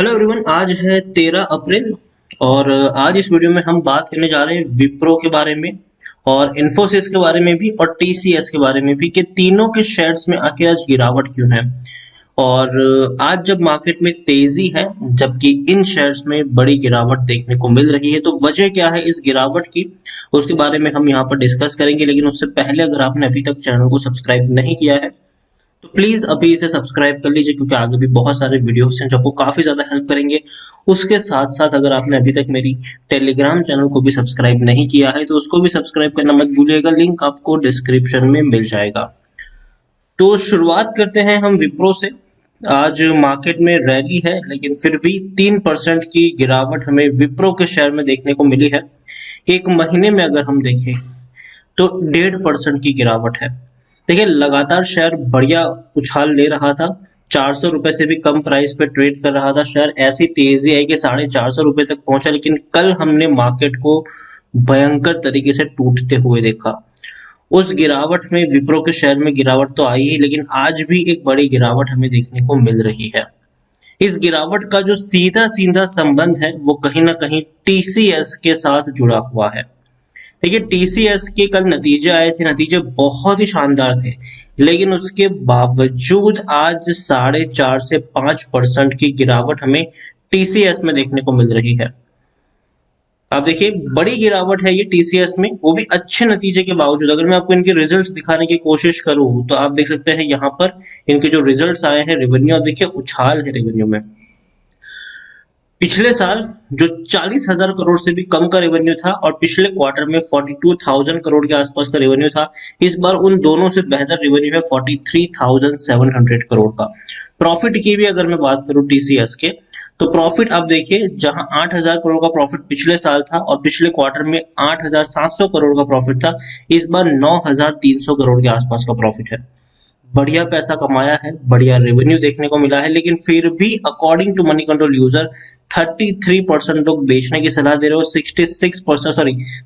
Hello everyone, आज है 13 अप्रैल और आज इस वीडियो में हम बात करने जा रहे हैं विप्रो के बारे में और इन्फोसिस के बारे में भी और टीसीएस के बारे में भी कि तीनों के शेयर्स में आखिर आज गिरावट क्यों है। और आज जब मार्केट में तेजी है जबकि इन शेयर्स में बड़ी गिरावट देखने को मिल रही है, तो वजह क्या है इस गिरावट की, उसके बारे में हम यहाँ पर डिस्कस करेंगे। लेकिन उससे पहले अगर आपने अभी तक चैनल को सब्सक्राइब नहीं किया है तो प्लीज अभी इसे सब्सक्राइब कर लीजिए, क्योंकि आगे भी बहुत सारे वीडियोस हैं जो आपको काफी ज्यादा हेल्प करेंगे। उसके साथ साथ अगर आपने अभी तक मेरी टेलीग्राम चैनल को भी सब्सक्राइब नहीं किया है तो उसको भी सब्सक्राइब करना मत भूलिएगा, लिंक आपको डिस्क्रिप्शन में मिल जाएगा। तो शुरुआत करते हैं हम विप्रो से। आज मार्केट में रैली है लेकिन फिर भी 3% की गिरावट हमें विप्रो के शेयर में देखने को मिली है। एक महीने में अगर हम देखें तो 1.5% की गिरावट है। देखिए, लगातार शेयर बढ़िया उछाल ले रहा था, 400 रुपए से भी कम प्राइस पे ट्रेड कर रहा था शेयर। ऐसी तेजी आई कि 450 रुपए तक पहुंचा, लेकिन कल हमने मार्केट को भयंकर तरीके से टूटते हुए देखा। उस गिरावट में विप्रो के शेयर में गिरावट तो आई ही, लेकिन आज भी एक बड़ी गिरावट हमें देखने को मिल रही है। इस गिरावट का जो सीधा सीधा संबंध है वो कहीं ना कहीं टीसीएस के साथ जुड़ा हुआ है। देखिए, टीसीएस के कल नतीजे आए थे, नतीजे बहुत ही शानदार थे, लेकिन उसके बावजूद आज 4.5 से 5% की गिरावट हमें टीसीएस में देखने को मिल रही है। आप देखिए, बड़ी गिरावट है ये टीसीएस में, वो भी अच्छे नतीजे के बावजूद। अगर मैं आपको इनके रिजल्ट्स दिखाने की कोशिश करूं तो आप देख सकते हैं यहाँ पर इनके जो रिजल्ट्स आए हैं रेवेन्यू, और देखिए उछाल है रेवेन्यू में। पिछले साल जो 40,000 करोड़ से भी कम का रेवेन्यू था और पिछले क्वार्टर में 42,000 करोड़ के आसपास का रेवेन्यू था, इस बार उन दोनों से बेहतर रेवेन्यू है 43,700 करोड़ का। प्रॉफिट की भी अगर मैं बात करूं टीसीएस के, तो प्रॉफिट आप देखिए, जहां 8,000 करोड़ का प्रॉफिट पिछले साल था और पिछले क्वार्टर में 8,700 करोड़ का प्रॉफिट था, इस बार 9,300 करोड़ के आसपास का प्रॉफिट है। बढ़िया पैसा कमाया है, बढ़िया रेवेन्यू देखने को मिला है, लेकिन फिर भी according to Moneycontrol user 33% लोग बेचने की सलाह दे रहे हो,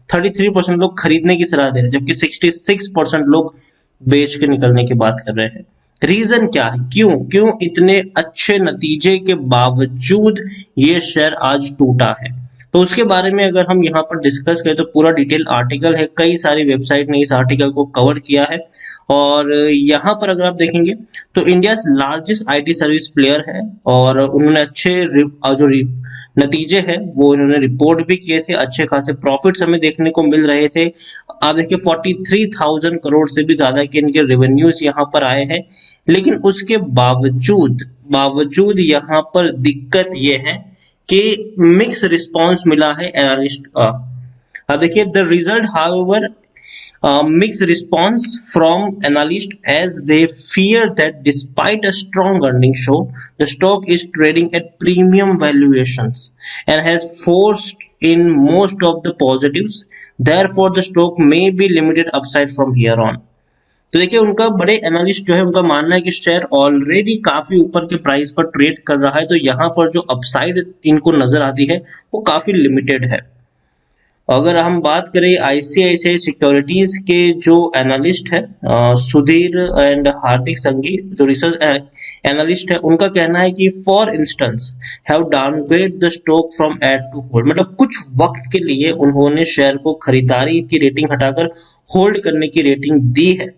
33% लोग खरीदने की सलाह दे रहे हैं, जबकि 66% लोग बेच के निकलने की बात कर रहे हैं। रीजन क्या है, क्यों क्यों इतने अच्छे नतीजे के बावजूद ये शेयर आज टूटा है? तो उसके बारे में अगर हम यहाँ पर डिस्कस करें तो पूरा डिटेल आर्टिकल है, कई सारी वेबसाइट ने इस आर्टिकल को कवर किया है। और यहाँ पर अगर आप देखेंगे तो India largest IT service player है और उन्होंने अच्छे जो नतीजे हैं वो इन्होंने रिपोर्ट भी किए थे, अच्छे खासे प्रॉफिट्स हमें देखने को मिल रहे थे। आप देखिए 43,000 करोड़ से भी ज्यादा के इनके रेवेन्यूज यहाँ पर आए हैं, लेकिन उसके बावजूद यहाँ पर दिक्कत ये है कि मिक्स रिस्पॉन्स मिला है एनालिस्ट का। अब देखिए, the result however mixed response from analysts as they fear that despite a strong earnings show, the stock is trading at premium valuations and has forced in most of the positives. Therefore, the stock may be limited upside from here on. तो देखिए, उनका बड़े analyst जो है उनका मानना है कि शेयर ऑलरेडी काफी ऊपर के प्राइस पर ट्रेड कर रहा है, तो यहाँ पर जो अपसाइड इनको नजर आती है वो काफी लिमिटेड है। अगर हम बात करें आईसीआईसीआई सिक्योरिटीज के जो एनालिस्ट है सुधीर एंड हार्दिक संघी, जो रिसर्च एनालिस्ट है, उनका कहना है कि for instance have downgrade the stock from add to hold, मतलब कुछ वक्त के लिए उन्होंने शेयर को खरीदारी की रेटिंग हटाकर होल्ड करने की रेटिंग दी है,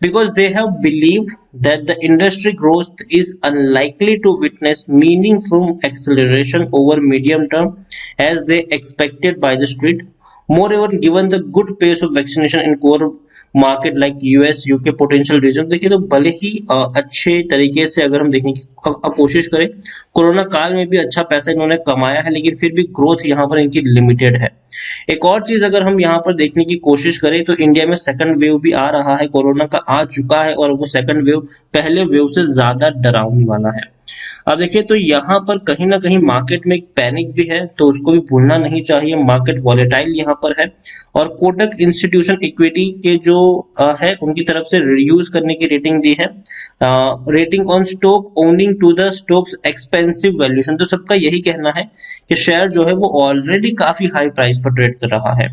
because they have believed that the industry growth is unlikely to witness meaningful acceleration over medium term as they expected by the street. Moreover, given the good pace of vaccination in core market like US, UK potential region, देखिए तो भले ही अच्छे तरीके से अगर हम देखने की कोशिश करें, कोरोना काल में भी अच्छा पैसा इन्होंने कमाया है, लेकिन फिर भी ग्रोथ यहाँ पर इनकी लिमिटेड है। एक और चीज अगर हम यहाँ पर देखने की कोशिश करें तो इंडिया में सेकंड वेव भी आ रहा है, कोरोना का आ चुका है और वो सेकंड वेव पहले वेव से ज्यादा डरावने वाला है। अब देखिए, तो यहाँ पर कहीं ना कहीं मार्केट में एक पैनिक भी है, तो उसको भी भूलना नहीं चाहिए। मार्केट वॉलेटाइल यहाँ पर है और कोटक इंस्टीट्यूशन इक्विटी के जो है उनकी तरफ से रिड्यूस करने की रेटिंग दी है, rating on stock owning to the stocks expensive valuation. तो सबका यही कहना है कि शेयर जो है वो ऑलरेडी काफी हाई प्राइस पर ट्रेड कर रहा है।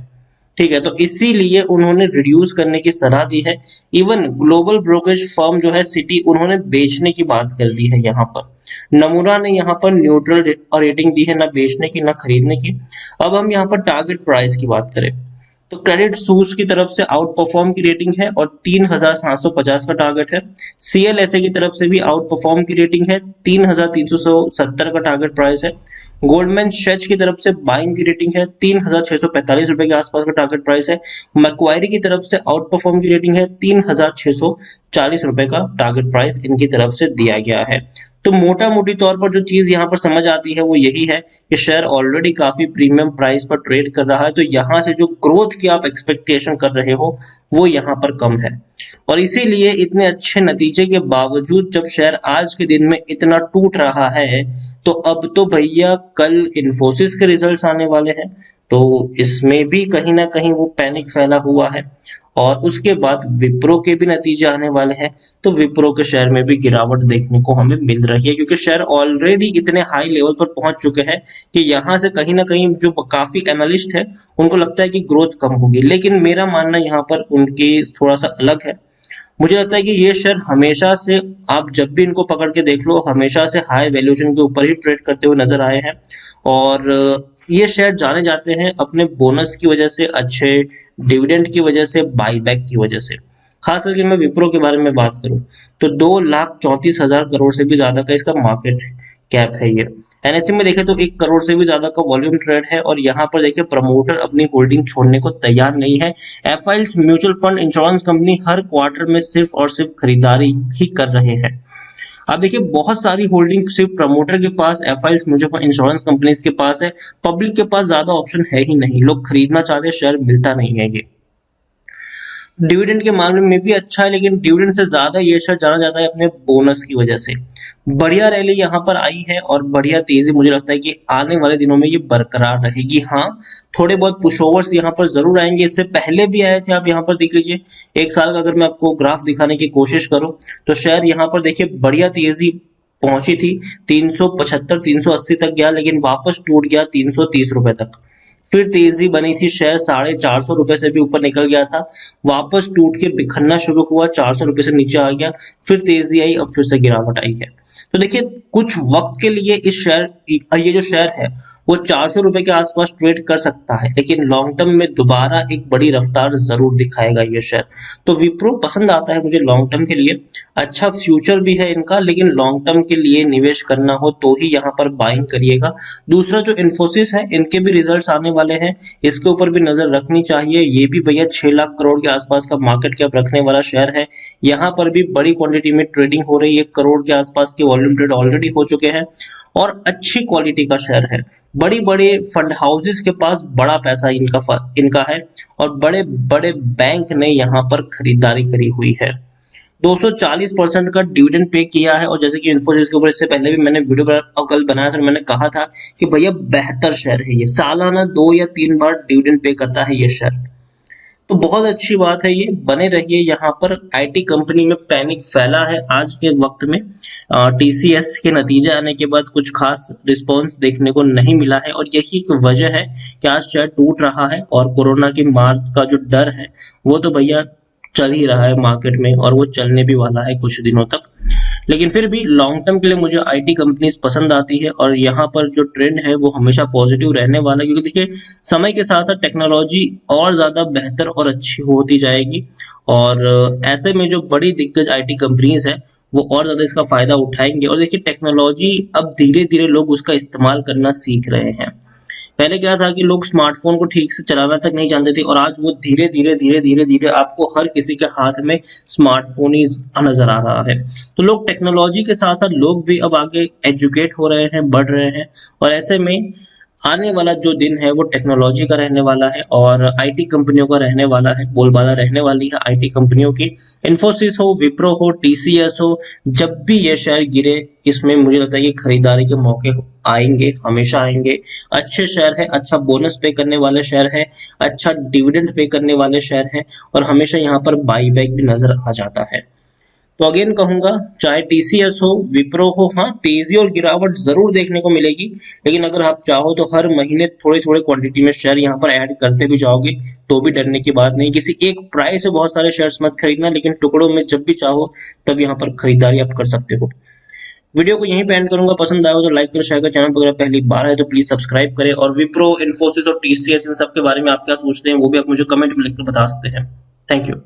ठीक है, तो इसीलिए उन्होंने रिड्यूस करने की सलाह दी है। इवन ग्लोबल ब्रोकरेज फर्म जो है सिटी, उन्होंने बेचने की बात कर दी है यहाँ पर। नमूना ने यहाँ पर न्यूट्रल रेटिंग दी है, ना बेचने की ना खरीदने की। अब हम यहाँ पर टारगेट प्राइस की बात करें तो क्रेडिट सूस की तरफ से आउट परफॉर्म की रेटिंग है और 3750 का टारगेट है। सीएलएसए की तरफ से भी आउट परफॉर्म की रेटिंग है, 3370 का टारगेट प्राइस है। गोल्डमैन सैच की तरफ से बाइंग की रेटिंग है, 3645 रुपए के आसपास का टारगेट प्राइस है। मैक्वायरी की तरफ से आउट परफॉर्म की रेटिंग है, 3640 रुपए का टारगेट प्राइस इनकी तरफ से दिया गया है। तो मोटा मोटी तौर पर जो चीज यहाँ पर समझ आती है वो यही है कि शेयर ऑलरेडी काफी प्रीमियम प्राइस पर ट्रेड कर रहा है, तो यहाँ से जो ग्रोथ की आप एक्सपेक्टेशन कर रहे हो वो यहाँ पर कम है। और इसीलिए इतने अच्छे नतीजे के बावजूद जब शेयर आज के दिन में इतना टूट रहा है, तो अब तो भैया कल इन्फोसिस के रिजल्ट्स आने वाले हैं, तो इसमें भी कहीं ना कहीं वो पैनिक फैला हुआ है। और उसके बाद विप्रो के भी नतीजे आने वाले हैं, तो विप्रो के शेयर में भी गिरावट देखने को हमें मिल रही है, क्योंकि शेयर ऑलरेडी इतने हाई लेवल पर पहुंच चुके हैं कि यहां से कहीं ना कहीं जो काफी एनालिस्ट है उनको लगता है कि ग्रोथ कम होगी। लेकिन मेरा मानना यहाँ पर उनकी थोड़ा सा अलग है। मुझे लगता है कि ये शेयर हमेशा से, आप जब भी इनको पकड़ के देख लो, हमेशा से हाई वैल्यूएशन के ऊपर ही ट्रेड करते हुए नजर आए हैं। और ये शेयर जाने जाते हैं अपने बोनस की वजह से, अच्छे डिविडेंड की वजह से, बाईबैक की वजह से। खास करके मैं विप्रो के बारे में बात करूं तो 2,34,000 करोड़ से भी ज्यादा का इसका मार्केट कैप है ये। एनएससी में देखें तो 1 करोड़ से भी ज्यादा का वॉल्यूम ट्रेड है, और यहाँ पर देखिए प्रमोटर अपनी होल्डिंग छोड़ने को तैयार नहीं है। एफआईएल्स म्यूचुअल फंड इंश्योरेंस कंपनी हर क्वार्टर में सिर्फ और सिर्फ खरीदारी ही कर रहे हैं। आप देखिए बहुत सारी होल्डिंग सिर्फ प्रमोटर के पास, एफआईएल्स म्यूचुअल फंड इंश्योरेंस कंपनीज के पास है, पब्लिक के पास ज्यादा ऑप्शन है ही नहीं। लोग खरीदना चाहते हैं, शेयर मिलता नहीं है ये। डिविडेंड के मामले में भी अच्छा है, लेकिन डिविडेंड से ज्यादा ये शेयर जाना जाता है अपने बोनस की वजह से। बढ़िया रैली यहाँ पर आई है और बढ़िया तेजी मुझे लगता है कि आने वाले दिनों में ये बरकरार रहेगी। हाँ, थोड़े बहुत पुश ओवर्स यहाँ पर जरूर आएंगे, इससे पहले भी आए थे। आप यहाँ पर देख लीजिए, एक साल का अगर मैं आपको ग्राफ दिखाने की कोशिश करूं तो शेयर यहाँ पर देखिए बढ़िया तेजी पहुंची थी, 375 380 तक गया, लेकिन वापस टूट गया 330 रुपए तक। फिर तेजी बनी थी, शेयर 450 रुपए से भी ऊपर निकल गया था, वापस टूट के बिखरना शुरू हुआ, 400 रुपए से नीचे आ गया, फिर तेजी आई, अब फिर से गिरावट आई है। तो देखिए कुछ वक्त के लिए इस शेयर, ये जो शेयर है वो 400 रुपए के आसपास ट्रेड कर सकता है, लेकिन लॉन्ग टर्म में दोबारा एक बड़ी रफ्तार जरूर दिखाएगा ये शेयर। तो विप्रो पसंद आता है मुझे लॉन्ग टर्म के लिए, अच्छा फ्यूचर भी है इनका, लेकिन लॉन्ग टर्म के लिए निवेश करना हो तो ही यहाँ पर बाइंग करिएगा। दूसरा जो इन्फोसिस है, इनके भी रिजल्ट्स आने वाले हैं, इसके ऊपर भी नजर रखनी चाहिए। ये भी भैया 6 लाख करोड़ के आसपास का मार्केट कैप रखने वाला शेयर है, यहाँ पर भी बड़ी क्वांटिटी में ट्रेडिंग हो रही है, 1 करोड़ के आसपास के वॉल्यूम ट्रेड ऑलरेडी हो चुके हैं, और अच्छी क्वालिटी का शेयर है। बड़ी बड़े फंड हाउसेस के पास बड़ा पैसा इनका है, और बड़े बड़े बैंक ने यहाँ पर खरीदारी करी हुई है। 240% का डिविडेंड पे किया है, और जैसे कि इन्फोसिस के ऊपर इससे पहले भी मैंने वीडियो कल बनाया था, मैंने कहा था कि भैया बेहतर शेयर है ये, सालाना 2 या 3 बार डिविडेंड पे करता है ये शेयर। तो बहुत अच्छी बात है ये, बने रहिए यहाँ पर। आईटी कंपनी में पैनिक फैला है आज के वक्त में, टीसीएस के नतीजे आने के बाद कुछ खास रिस्पांस देखने को नहीं मिला है, और यही एक वजह है कि आज शेयर टूट रहा है। और कोरोना की मार का जो डर है वो तो भैया चल ही रहा है मार्केट में, और वो चलने भी वाला है कुछ दिनों तक। लेकिन फिर भी लॉन्ग टर्म के लिए मुझे आईटी कंपनीज पसंद आती है, और यहाँ पर जो ट्रेंड है वो हमेशा पॉजिटिव रहने वाला है, क्योंकि देखिए समय के साथ साथ टेक्नोलॉजी और ज्यादा बेहतर और अच्छी होती जाएगी, और ऐसे में जो बड़ी दिग्गज आईटी कंपनीज है वो और ज्यादा इसका फायदा उठाएंगे। और देखिए टेक्नोलॉजी अब धीरे धीरे लोग उसका इस्तेमाल करना सीख रहे हैं। पहले क्या था कि लोग स्मार्टफोन को ठीक से चलाना तक नहीं जानते थे, और आज वो धीरे धीरे धीरे धीरे धीरे आपको हर किसी के हाथ में स्मार्टफोन ही नजर आ रहा है। तो लोग टेक्नोलॉजी के साथ साथ लोग भी अब आगे एजुकेट हो रहे हैं, बढ़ रहे हैं, और ऐसे में आने वाला जो दिन है वो टेक्नोलॉजी का रहने वाला है, और आईटी कंपनियों का रहने वाला है, बोलबाला रहने वाली है आईटी कंपनियों की। इन्फोसिस हो, विप्रो हो, टीसीएस हो, जब भी ये शेयर गिरे, इसमें मुझे लगता है कि खरीदारी के मौके आएंगे, हमेशा आएंगे। अच्छे शेयर है, अच्छा बोनस पे करने वाले शेयर है, अच्छा डिविडेंड पे करने वाले शेयर है, और हमेशा यहाँ पर बाई बैक भी नजर आ जाता है। तो अगेन कहूंगा, चाहे टीसीएस हो, विप्रो हो, हाँ तेजी और गिरावट जरूर देखने को मिलेगी, लेकिन अगर आप चाहो तो हर महीने थोड़े थोड़े क्वांटिटी में शेयर यहाँ पर ऐड करते भी जाओगे तो भी डरने की बात नहीं। किसी एक प्राइस से बहुत सारे शेयर्स मत खरीदना, लेकिन टुकड़ों में जब भी चाहो तब यहाँ पर खरीदारी आप कर सकते हो। वीडियो को यहीं पे एंड करूंगा, पसंद आया हो तो लाइक करें, शेयर करें, चैनल पर अगर पहली बार है तो प्लीज सब्सक्राइब करें, और विप्रो, इन्फोसिस और टीसीएस इन सब के बारे में आप क्या सोचते हैं वो भी आप मुझे कमेंट में लिखकर बता सकते हैं। Thank you.